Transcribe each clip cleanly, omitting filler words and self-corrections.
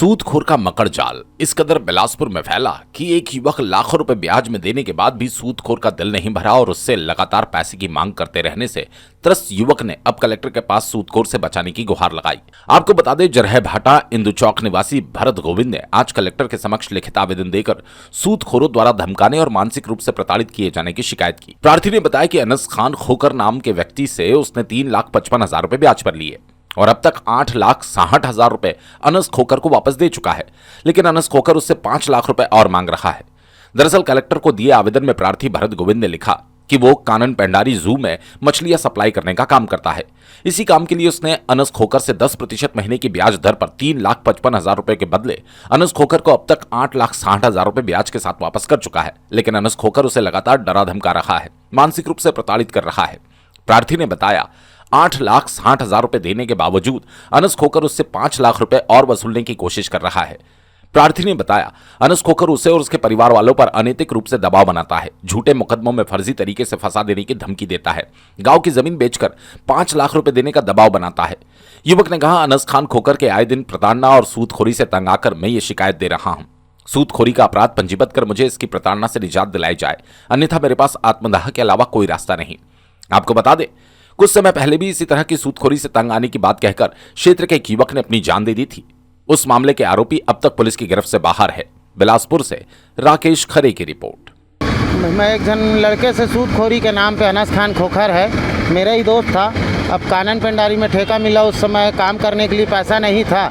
सूदखोर का मकड़ जाल इस कदर बिलासपुर में फैला कि एक युवक लाखों रुपए ब्याज में देने के बाद भी सूदखोर का दिल नहीं भरा और उससे लगातार पैसे की मांग करते रहने से त्रस्त युवक ने अब कलेक्टर के पास सूदखोर से बचाने की गुहार लगाई। आपको बता दें, जरहभाटा इंदु चौक निवासी भरत गोविंद ने आज कलेक्टर के समक्ष लिखित आवेदन देकर सूदखोरों द्वारा धमकाने और मानसिक रूप से प्रताड़ित किए जाने की शिकायत की। प्रार्थी ने बताया कि अनस खान खोकर नाम के व्यक्ति से उसने 3,55,000 रुपए ब्याज पर लिए और अब तक 8,60,000 रुपए अनस खोकर को वापस दे चुका है, लेकिन अनस खोकर उससे 5 लाख रुपए और मांग रहा है। दरअसल कलेक्टर को दिए आवेदन में प्रार्थी भरत गोविंद ने लिखा कि वो कानन पेंडारी जू में मछलियां सप्लाई करने का काम करता है। इसी काम के लिए उसने अनस खोकर से 10% महीने की ब्याज दर पर 3,55,000 रुपए के बदले अनस खोकर को अब तक 8,60,000 रुपए ब्याज के साथ वापस कर चुका है, लेकिन अनस खोकर उसे लगातार डरा धमका रहा है, मानसिक रूप से प्रताड़ित कर रहा है। प्रार्थी ने बताया 8,60,000 रुपए देने के बावजूद अनस खोकर उससे 5 लाख रुपए और वसूलने की कोशिश कर रहा है। प्रार्थी ने बताया अनस खोकर उसे और उसके परिवार वालों पर अनैतिक रूप से दबाव बनाता है, झूठे मुकदमों में फर्जी तरीके से फंसा देने की धमकी देता है, गांव की जमीन बेचकर 5 लाख रुपए देने का दबाव बनाता है। युवक ने कहा, अनस खान खोकर के आए दिन प्रताड़ना और सूदखोरी से तंग आकर मैं ये शिकायत दे रहा हूं। सूदखोरी का अपराध पंजीबद्ध कर मुझे इसकी प्रताड़ना से निजात दिलाई जाए, अन्यथा मेरे पास आत्मदाह के अलावा कोई रास्ता नहीं। आपको बता दें, कुछ समय पहले भी इसी तरह की सूदखोरी से तंग आने की बात कहकर क्षेत्र के एक युवक ने अपनी जान दे दी थी। उस मामले के आरोपी अब तक पुलिस की गिरफ्त से बाहर है। बिलासपुर से राकेश खरे की रिपोर्ट। मैं एक जन लड़के से सूदखोरी के नाम पे अनस खान खोखर है, मेरा ही दोस्त था। अब कानन पेंडारी में ठेका मिला, उस समय काम करने के लिए पैसा नहीं था,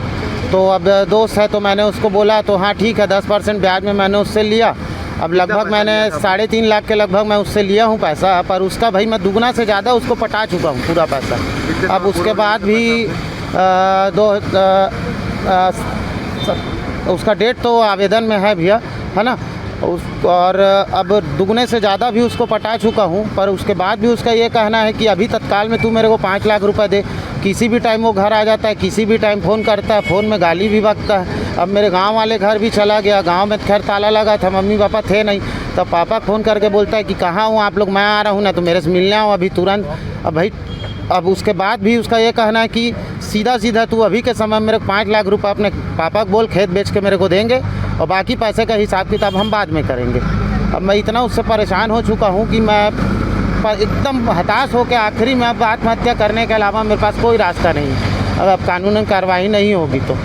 तो अब दोस्त है तो मैंने उसको बोला तो हाँ ठीक है 10% ब्याज में मैंने उससे लिया। अब लगभग मैंने 3.5 लाख के लगभग मैं उससे लिया हूँ पैसा, पर उसका भाई मैं दुगना से ज़्यादा उसको पटा चुका हूँ पूरा पैसा। अब उसके बाद भी उसका डेट तो आवेदन में है भैया, है ना, और अब दुगने से ज़्यादा भी उसको पटा चुका हूँ, पर उसके बाद भी उसका ये कहना है कि अभी तत्काल में तू मेरे को 5 लाख रुपए दे। किसी भी टाइम वो घर आ जाता है, किसी भी टाइम फ़ोन करता है, फ़ोन में गाली भी बकता है। अब मेरे गांव वाले घर भी चला गया, गांव में खैर ताला लगा था, मम्मी पापा थे नहीं, तब पापा फ़ोन करके बोलता है कि कहाँ हूँ आप लोग, मैं आ रहा हूँ ना, तो मेरे से मिलने आओ अभी तुरंत। अब भाई अब उसके बाद भी उसका ये कहना है कि सीधा सीधा तू अभी के समय मेरे को 5 लाख रुपए अपने पापा को बोल खेत बेच के मेरे को देंगे और बाकी पैसे का हिसाब किताब हम बाद में करेंगे। अब मैं इतना उससे परेशान हो चुका हूँ कि मैं एकदम हताश होकर आखिरी में अब आत्महत्या करने के अलावा मेरे पास कोई रास्ता नहीं। अब कानूनी कार्रवाई नहीं होगी तो